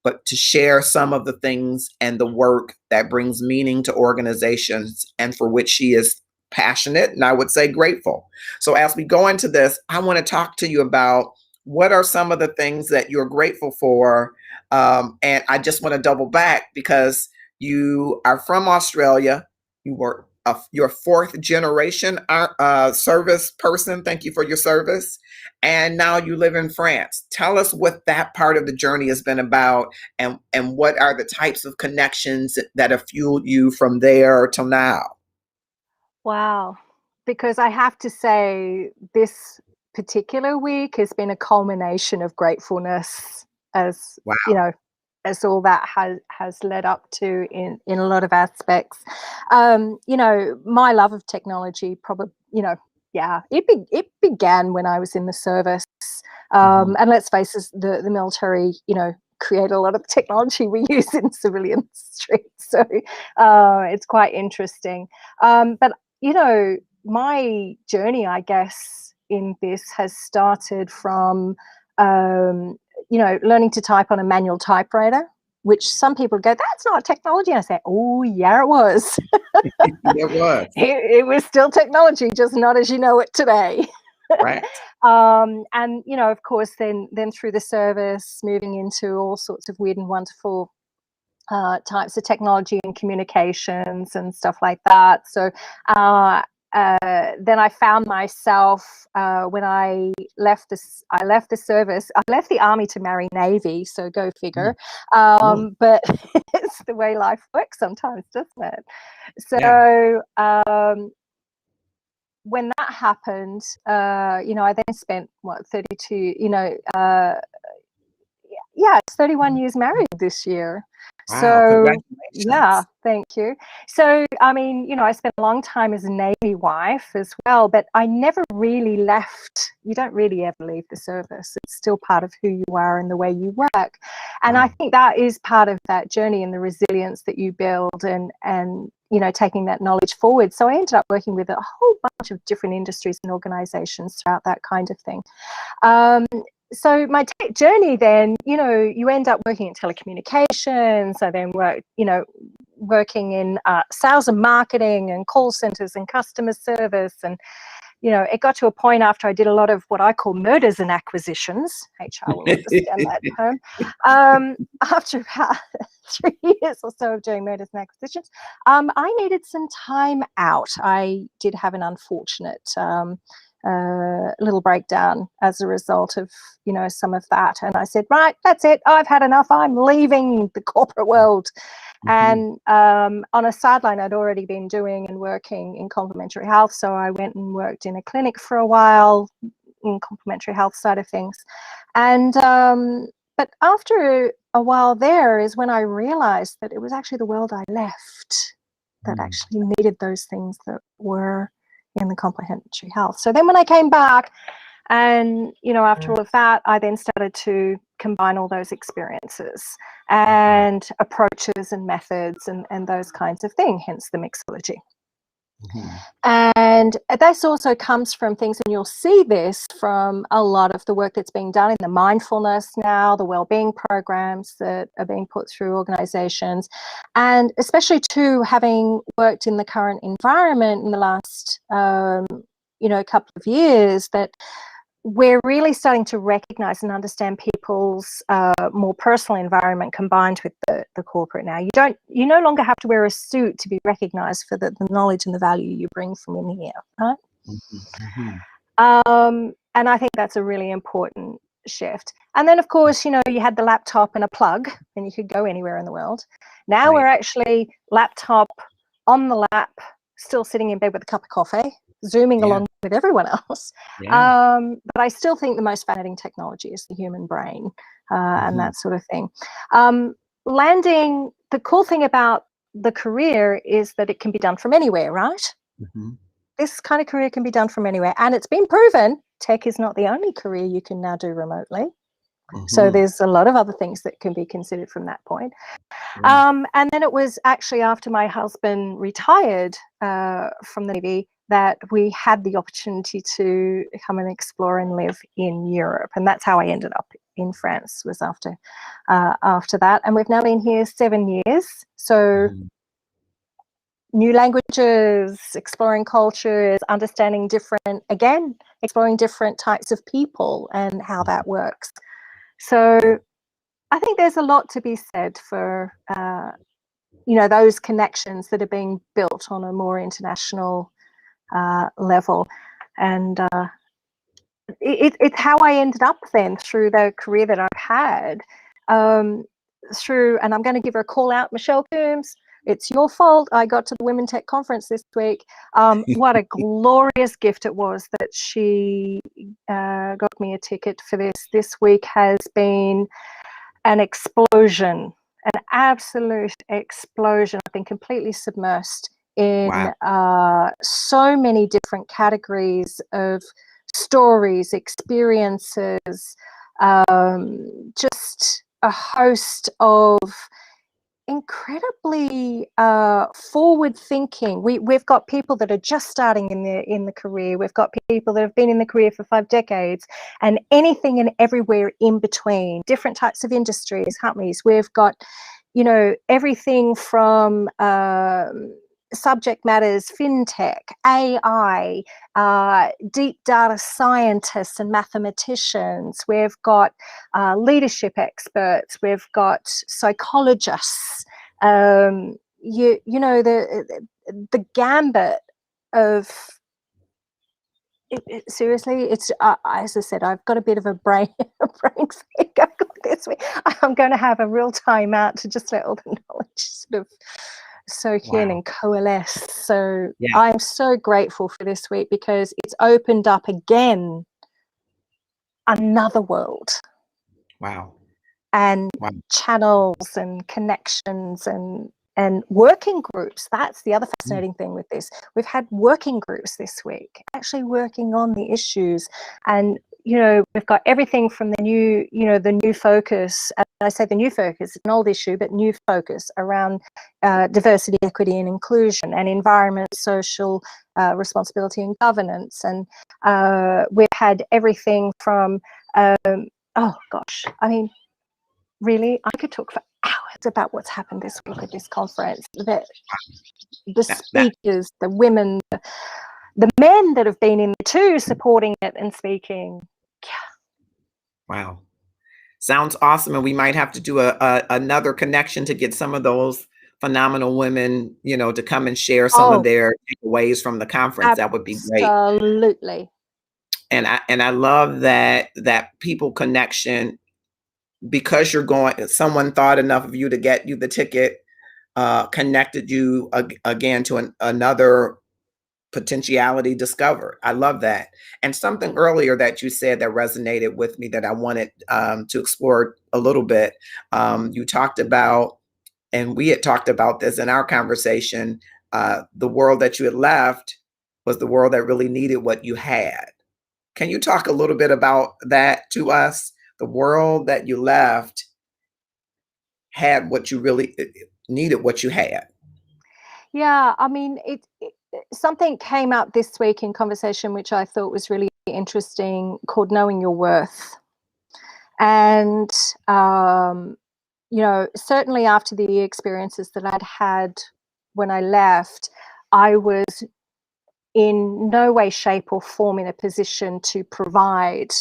but to share some of the things and the work that brings meaning to organizations and for which she is passionate, and I would say grateful. So as we go into this, I want to talk to you about what are some of the things that you're grateful for. And I just want to double back because you are from Australia. You were your 4th generation service person. Thank you for your service. And now you live in France. Tell us what that part of the journey has been about, and what are the types of connections that have fueled you from there till now. Wow. Because I have to say, this particular week has been a culmination of gratefulness, as Wow. you know, as all that has led up to in a lot of aspects. My love of technology probably, it began when I was in the service. And let's face it, the military, create a lot of technology we use in civilian streets. So it's quite interesting. But my journey, I guess, in this has started from, learning to type on a manual typewriter, which some people go, that's not technology. And I say, oh, yeah, it was. It was. It was still technology, just not as you know it today. Right. And, of course, then through the service, moving into all sorts of weird and wonderful types of technology and communications and stuff like that. So then I found myself when I left the service. I left the army to marry Navy, so go figure. But it's the way life works sometimes, doesn't it? So when that happened, I then spent 32. yeah, it's 31 years married this year. Wow, So yeah, congratulations. thank you. So, I mean, I spent a long time as a Navy wife as well, but I never really left. You don't really ever leave the service. It's still part of who you are and the way you work. And I Wow. think that is part of that journey and the resilience that you build and taking that knowledge forward. So I ended up working with a whole bunch of different industries and organizations throughout that kind of thing. So my journey then, you end up working in telecommunications. I then working in sales and marketing and call centers and customer service. And, it got to a point after I did a lot of what I call murders and acquisitions. HR will understand that term. After about 3 years or so of doing murders and acquisitions, I needed some time out. I did have an unfortunate little breakdown as a result of some of that, and I said, right, that's it, I've had enough, I'm leaving the corporate world. And on a sideline, I'd already been doing and working in complementary health, so I went and worked in a clinic for a while in complementary health side of things. And but after a while there is when I realized that it was actually the world I left that actually needed those things that were in the complementary health. So then when I came back and, after all of that, I then started to combine all those experiences and approaches and methods and those kinds of things, hence the mixology. And this also comes from things, and you'll see this from a lot of the work that's being done in the mindfulness now, the well-being programs that are being put through organizations, and especially too, having worked in the current environment in the last couple of years, that we're really starting to recognize and understand people's more personal environment combined with the corporate now. You no longer have to wear a suit to be recognized for the knowledge and the value you bring from in here, right? And I think that's a really important shift. And then, of course, you had the laptop and a plug and you could go anywhere in the world. Now we're actually laptop on the lap, still sitting in bed with a cup of coffee, Zooming along with everyone else. But I still think the most fascinating technology is the human brain and that sort of thing. The cool thing about the career is that it can be done from anywhere, right? This kind of career can be done from anywhere. And it's been proven tech is not the only career you can now do remotely. So there's a lot of other things that can be considered from that point. And then it was actually after my husband retired from the Navy that we had the opportunity to come and explore and live in Europe. And that's how I ended up in France, was after that. And we've now been here 7 years. So new languages, exploring cultures, understanding exploring different types of people and how that works. So I think there's a lot to be said for, those connections that are being built on a more international level. And it's how I ended up then through the career that I've had and I'm going to give her a call out, Michelle Coombs. It's your fault I got to the Women Tech Conference this week. What a glorious gift it was that she got me a ticket for this. This week has been an explosion, an absolute explosion. I've been completely submersed in so many different categories of stories, experiences, just a host of incredibly forward-thinking. We've got people that are just starting in the career. We've got people that have been in the career for 5 decades, and anything and everywhere in between. Different types of industries, companies. We've got, everything from subject matters, fintech, AI, deep data scientists and mathematicians. We've got leadership experts. We've got psychologists. The gambit of seriously, it's as I said, I've got a bit of a brain fake this week. I'm going to have a real time out to just let all the knowledge sort of soak in and coalesce. So I'm so grateful for this week because it's opened up again another world. Wow. and Wow. channels and connections and working groups. That's the other fascinating thing with this. We've had working groups this week, actually working on the issues. And, you know, we've got everything from the new, you know, the new focus. I say the new focus, it's an old issue, but new focus around diversity, equity and inclusion, and environment, social responsibility and governance. And we've had everything from, oh gosh, I mean, really, I could talk for hours about what's happened this week at this conference. The speakers, the women, the men that have been in there too, supporting it and speaking. Yeah. Wow. Sounds awesome. And we might have to do another connection to get some of those phenomenal women, you know, to come and share some of their takeaways from the conference. That would be great. Absolutely. And I love that people connection, because you're going, someone thought enough of you to get you the ticket, connected you again to another potentiality discovered. I love that. And something earlier that you said that resonated with me that I wanted to explore a little bit. You talked about, and we had talked about this in our conversation, the world that you had left was the world that really needed what you had. Can you talk a little bit about that to us? The world that you left had what you really needed, what you had. Yeah, I mean, something came up this week in conversation which I thought was really interesting, called knowing your worth. And you know, certainly after the experiences that I'd had when I left, I was in no way, shape or form in a position to provide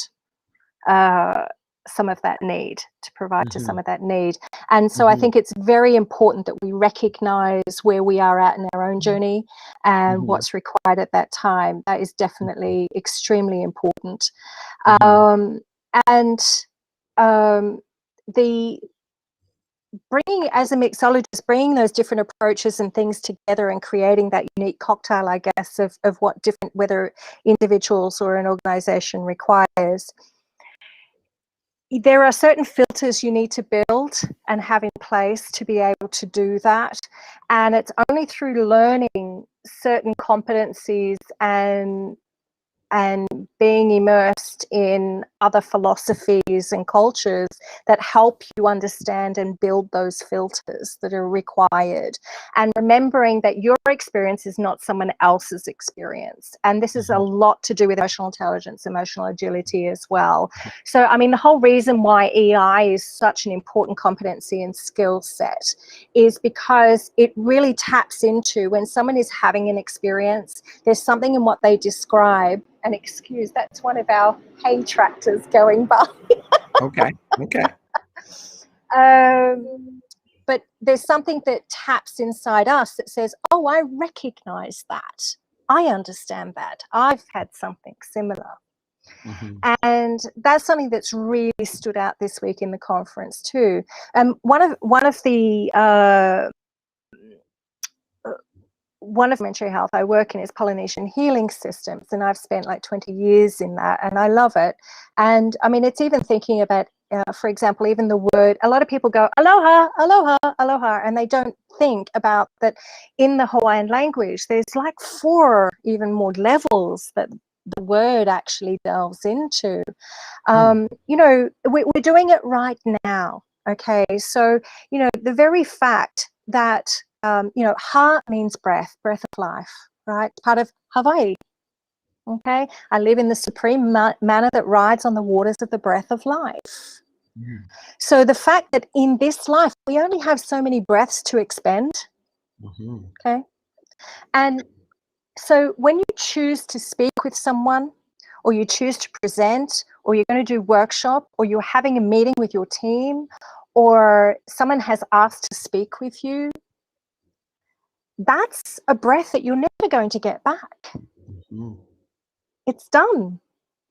some of that need, to provide to some of that need. And so I think it's very important that we recognize where we are at in our own journey and what's required at that time. That is definitely extremely important. The bringing, as a mixologist, bringing those different approaches and things together and creating that unique cocktail, I guess, of what different, whether individuals or an organization requires. There are certain filters you need to build and have in place to be able to do that. And it's only through learning certain competencies and being immersed in other philosophies and cultures that help you understand and build those filters that are required. And remembering that your experience is not someone else's experience. And this is a lot to do with emotional intelligence, emotional agility as well. So, I mean, the whole reason why EI is such an important competency and skill set is because it really taps into when someone is having an experience, there's something in what they describe. And excuse, that's one of our hay tractors going by. Okay. But there's something that taps inside us that says, oh, I recognize that. I understand that. I've had something similar. And that's something that's really stood out this week in the conference too. One of the Mental Health I work in is Polynesian healing systems, and I've spent like 20 years in that, and I love it. And I mean, it's even thinking about, for example, even the word, a lot of people go, aloha, aloha, aloha, and they don't think about that in the Hawaiian language, there's like 4 even more levels that the word actually delves into. You know, we're doing it right now. Okay. So, you know, the very fact that, you know, ha means breath of life, right? Part of Hawaii. Okay. I live in the supreme manner that rides on the waters of the breath of life. So the fact that in this life, we only have so many breaths to expend. Okay. And so when you choose to speak with someone, or you choose to present, or you're going to do workshop, or you're having a meeting with your team, or someone has asked to speak with you, that's a breath that you're never going to get back. It's done.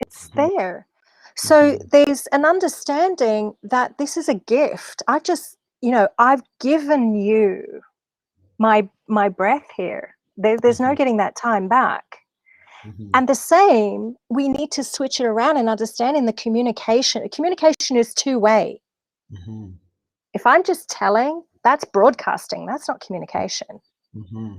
It's there. So there's an understanding that this is a gift. You know, I've given you my breath here. There's no getting that time back. And the same, we need to switch it around and understand in the communication. Communication is 2-way. Mm-hmm. If I'm just telling, that's broadcasting. That's not communication. Mm-hmm.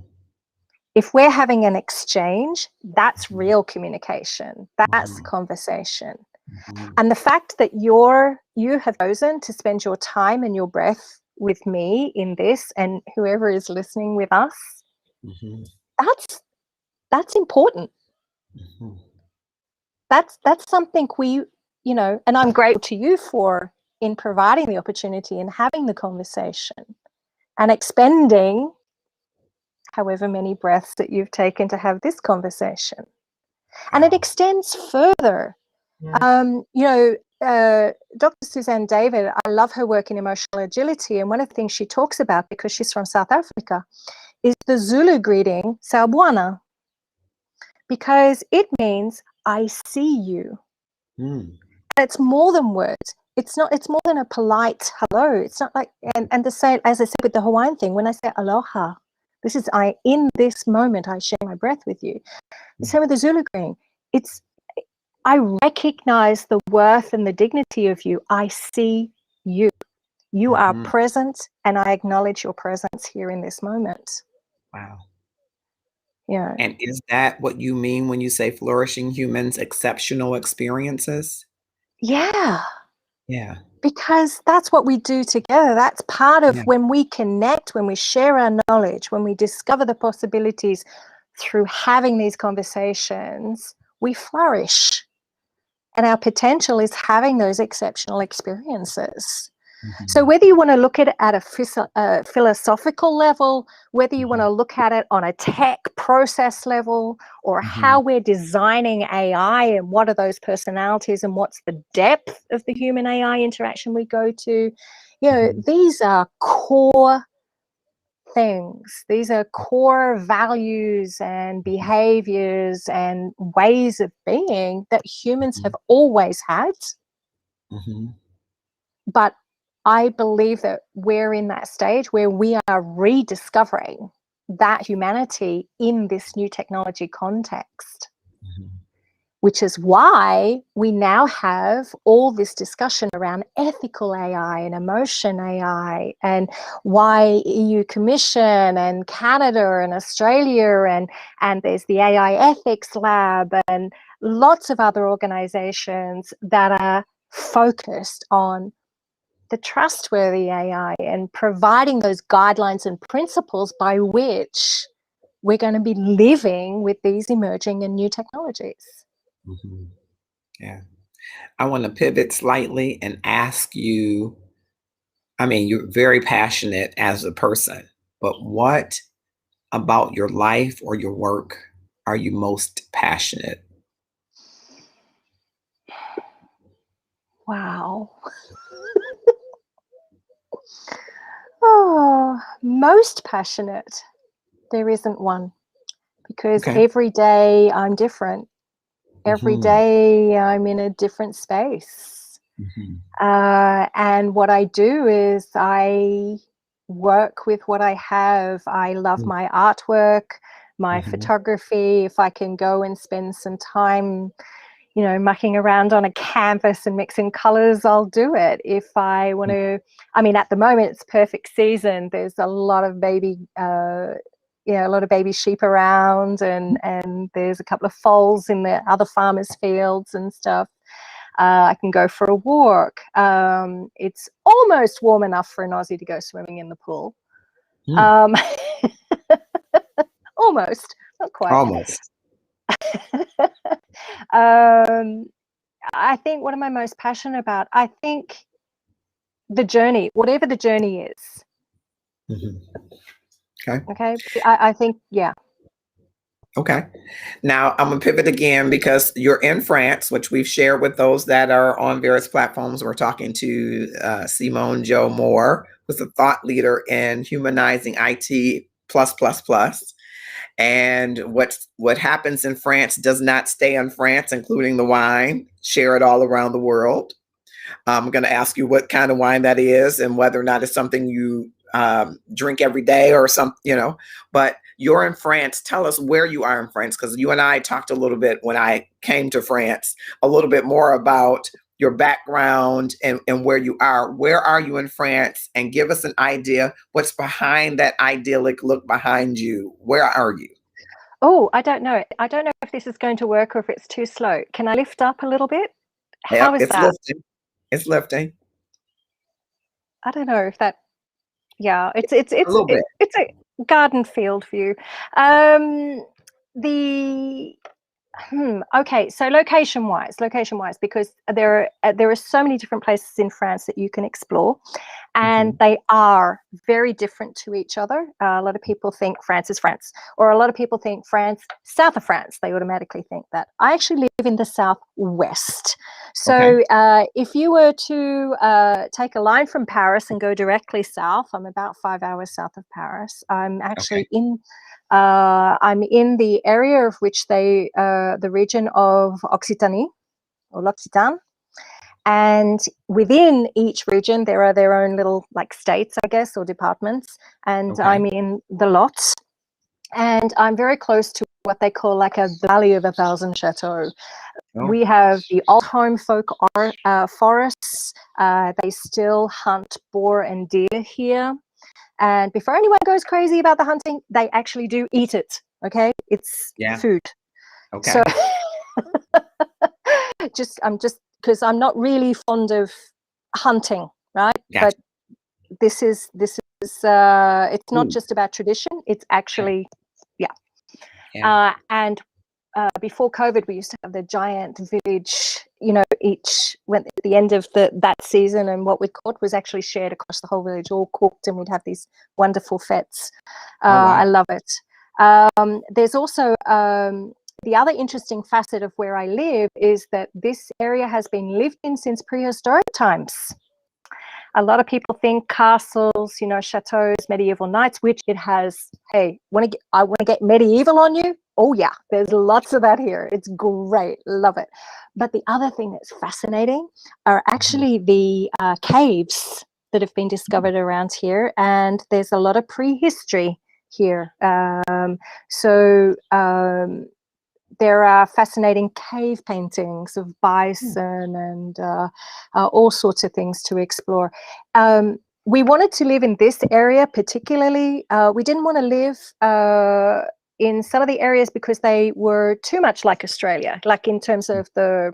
If we're having an exchange, that's Mm-hmm. real communication. That's Mm-hmm. conversation. Mm-hmm. And the fact that you have chosen to spend your time and your breath with me in this, and whoever is listening with us, Mm-hmm. that's important. Mm-hmm. That's something we, and I'm grateful to you for in providing the opportunity and having the conversation and expending however many breaths that you've taken to have this conversation. And it Wow. extends further. Dr. Suzanne David, I love her work in emotional agility. And one of the things she talks about, because she's from South Africa, is the Zulu greeting, Sawubona, because it means I see you. Mm. It's more than words. It's more than a polite hello. It's not like, and the same, as I said with the Hawaiian thing, when I say aloha, in this moment, I share my breath with you. The same with the Zulu greeting. I recognize the worth and the dignity of you. I see you. You are Mm-hmm. present, and I acknowledge your presence here in this moment. Wow. Yeah. And is that what you mean when you say flourishing humans, exceptional experiences? Yeah. Yeah. Because that's what we do together. That's part of Yeah. when we connect, when we share our knowledge, when we discover the possibilities through having these conversations, we flourish. And our potential is having those exceptional experiences. Mm-hmm. So whether you want to look at it at a philosophical level, whether you want to look at it on a tech process level, or how we're designing AI and what are those personalities and what's the depth of the human AI interaction we go to, these are core things. These are core values and behaviors and ways of being that humans have always had. Mm-hmm. But I believe that we're in that stage where we are rediscovering that humanity in this new technology context, Mm-hmm. which is why we now have all this discussion around ethical AI and emotion AI, and why EU Commission and Canada and Australia and there's the AI Ethics Lab and lots of other organizations that are focused on the trustworthy AI and providing those guidelines and principles by which we're going to be living with these emerging and new technologies. Mm-hmm. Yeah. I want to pivot slightly and ask you, I mean, you're very passionate as a person, but what about your life or your work are you most passionate? Wow. Oh, most passionate. There isn't one, because Okay. every day I'm different. Every Mm-hmm. day I'm in a different space. Mm-hmm. And what I do is I work with what I have. I love my artwork, my Mm-hmm. photography. If I can go and spend some time, mucking around on a canvas and mixing colors, I'll do it. If I want to, at the moment it's perfect season. There's a lot of baby sheep around, and there's a couple of foals in the other farmers' fields and stuff. I can go for a walk. It's almost warm enough for an Aussie to go swimming in the pool. Almost, not quite. Almost. I think, what am I most passionate about? I think the journey, whatever the journey is. Mm-hmm. Okay. Okay. I think, yeah. Okay. Now I'm going to pivot again because you're in France, which we've shared with those that are on various platforms. We're talking to SimonJo Moore, who's a thought leader in humanizing IT plus plus plus. And what happens in France does not stay in France, including the wine. Share it all around the world. I'm going to ask you what kind of wine that is and whether or not it's something you drink every day or something, but you're in France. Tell us where you are in France, because you and I talked a little bit when I came to France, a little bit more about your background and where you are. Where are you in France? And give us an idea what's behind that idyllic look behind you. Where are you? Oh, I don't know. I don't know if this is going to work or if it's too slow. Can I lift up a little bit? How Yep, is it's that? lifting. It's lifting. I don't know if that. Yeah, it's A little bit. it's a garden field view. The Okay, so location-wise, because there are so many different places in France that you can explore, and they are very different to each other. A lot of people think France is France, or a lot of people think France, south of France. They automatically think that. I actually live in the southwest. So if you were to take a line from Paris and go directly south, I'm about 5 hours south of Paris. I'm actually I'm in the area of which the region of Occitanie, or l'Occitane. And within each region, there are their own little like states, I guess, or departments. And I'm in the Lot. And I'm very close to what they call like the Valley of a Thousand Chateaux. We have the old home folk forests. They still hunt boar and deer here. And before anyone goes crazy about the hunting, they actually do eat it. Okay, it's food. So I'm just because I'm not really fond of hunting, right? Gotcha. But this is it's not just about tradition. It's actually and before COVID, we used to have the giant village, each went at the end of that season, and what we caught was actually shared across the whole village, all cooked, and we'd have these wonderful fetes. I love it. There's also the other interesting facet of where I live is that this area has been lived in since prehistoric times. A lot of people think castles, chateaus, medieval knights, which it has. Hey, I want to get medieval on you? Oh yeah, there's lots of that here. It's great, love it. But the other thing that's fascinating are actually the caves that have been discovered around here, and there's a lot of prehistory here. There are fascinating cave paintings of bison and all sorts of things to explore. We wanted to live in this area particularly. We didn't want to live in some of the areas because they were too much like Australia, like in terms of the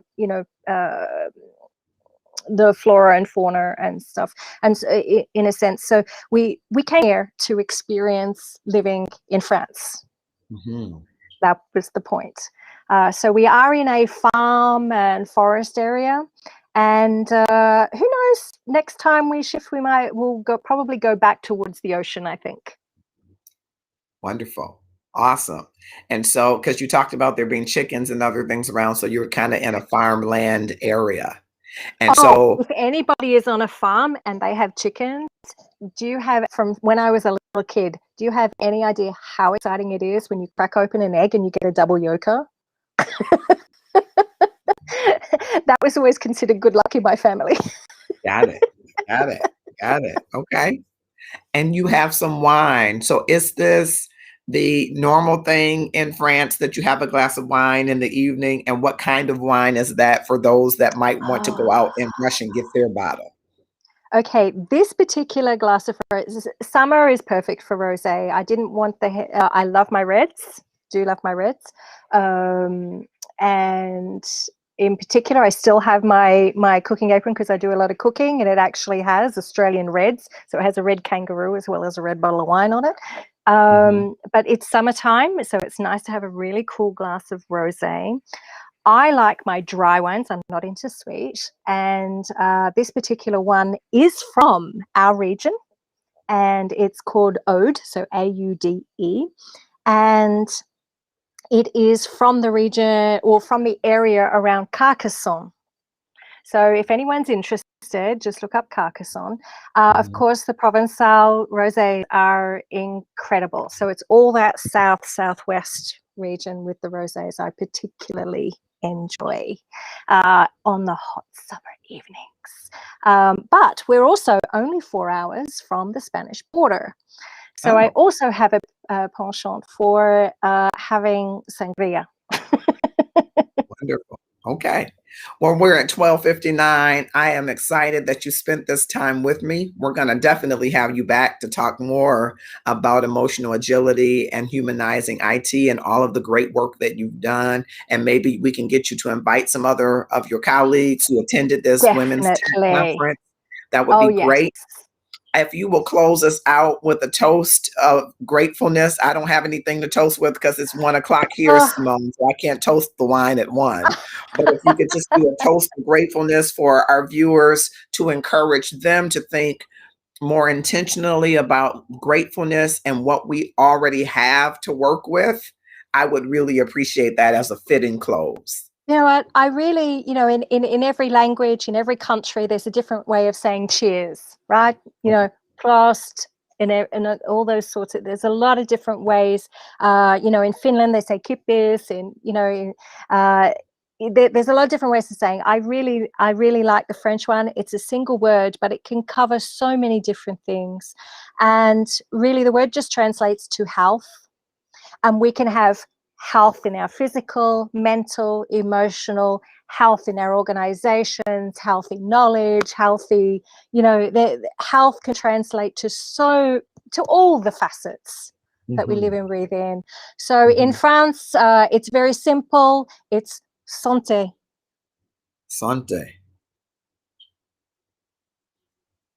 flora and fauna and stuff. And so, in a sense, so we came here to experience living in France. That was the point. So we are in a farm and forest area, and who knows? Next time we shift, we'll probably go back towards the ocean, I think. Wonderful. Awesome. And so, because you talked about there being chickens and other things around, so you're kind of in a farmland area. And so if anybody is on a farm and they have chickens, do you have, from when I was a little kid, do you have any idea how exciting it is when you crack open an egg and you get a double yolker? That was always considered good luck in my family. Got it. Okay. And you have some wine. So is this the normal thing in France that you have a glass of wine in the evening? And what kind of wine is that for those that might want to go out and rush and get their bottle? Okay, this particular glass of summer is perfect for rosé. I didn't want I love my reds. Do love my reds. And in particular, I still have my cooking apron because I do a lot of cooking, and it actually has Australian reds. So it has a red kangaroo as well as a red bottle of wine on it. But it's summertime, so it's nice to have a really cool glass of rosé. I like my dry wines. I'm not into sweet. And this particular one is from our region, and it's called Aude, so A-U-D-E. And it is from the region, or from the area around Carcassonne. So if anyone's interested, just look up Carcassonne. Of course, the Provençal rosés are incredible. So it's all that southwest region with the rosés I particularly enjoy on the hot summer evenings. But we're also only 4 hours from the Spanish border. So I also have a penchant for having sangria. Wonderful. Okay. Well, we're at 12:59. I am excited that you spent this time with me. We're going to definitely have you back to talk more about emotional agility and humanizing IT and all of the great work that you've done. And maybe we can get you to invite some other of your colleagues who attended this Women's Tech Definitely. Conference. That would Oh, be yes. great. If you will close us out with a toast of gratefulness. I don't have anything to toast with because it's 1 o'clock here, Oh, Simone, so I can't toast the wine at 1. But if you could just do a toast of gratefulness for our viewers to encourage them to think more intentionally about gratefulness and what we already have to work with, I would really appreciate that as a fitting close. you know what? I really, in every language, in every country, there's a different way of saying cheers, right? Prost, all those sorts of, there's a lot of different ways. In Finland, they say kippis, and, there's a lot of different ways of saying. I really like the French one. It's a single word, but it can cover so many different things. And really, the word just translates to health. And we can have health in our physical, mental, emotional, health in our organizations, health in knowledge, healthy, the health can translate to all the facets that we live and breathe in. So in France, it's very simple. It's santé. Santé.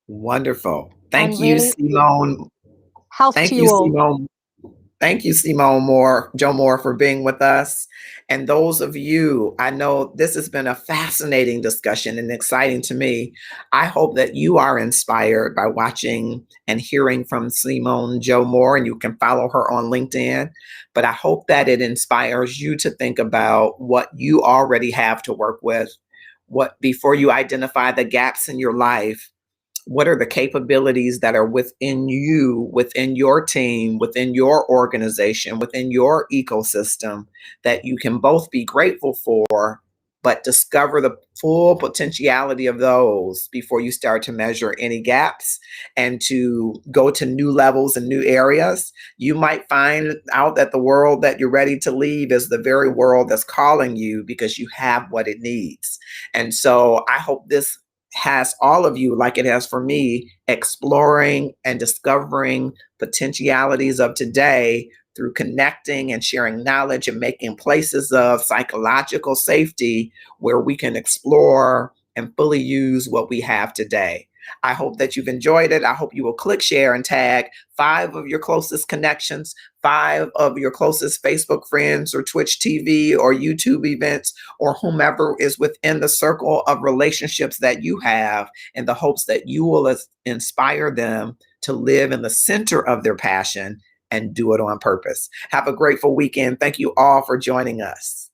Wonderful. Thank And you, really, Simone. health Thank to you, you all. Simone. Thank you, Jo Moore, for being with us. And those of you, I know this has been a fascinating discussion and exciting to me. I hope that you are inspired by watching and hearing from SimonJo Moore, and you can follow her on LinkedIn. But I hope that it inspires you to think about what you already have to work with, what before you identify the gaps in your life. What are the capabilities that are within you, within your team, within your organization, within your ecosystem that you can both be grateful for, but discover the full potentiality of those before you start to measure any gaps and to go to new levels and new areas. You might find out that the world that you're ready to leave is the very world that's calling you because you have what it needs. And so I hope this has all of you, like it has for me, exploring and discovering potentialities of today through connecting and sharing knowledge and making places of psychological safety where we can explore and fully use what we have today. I hope that you've enjoyed it. I hope you will click, share, and tag 5 of your closest connections, 5 of your closest Facebook friends or Twitch TV or YouTube events, or whomever is within the circle of relationships that you have, in the hopes that you will inspire them to live in the center of their passion and do it on purpose. Have a grateful weekend. Thank you all for joining us.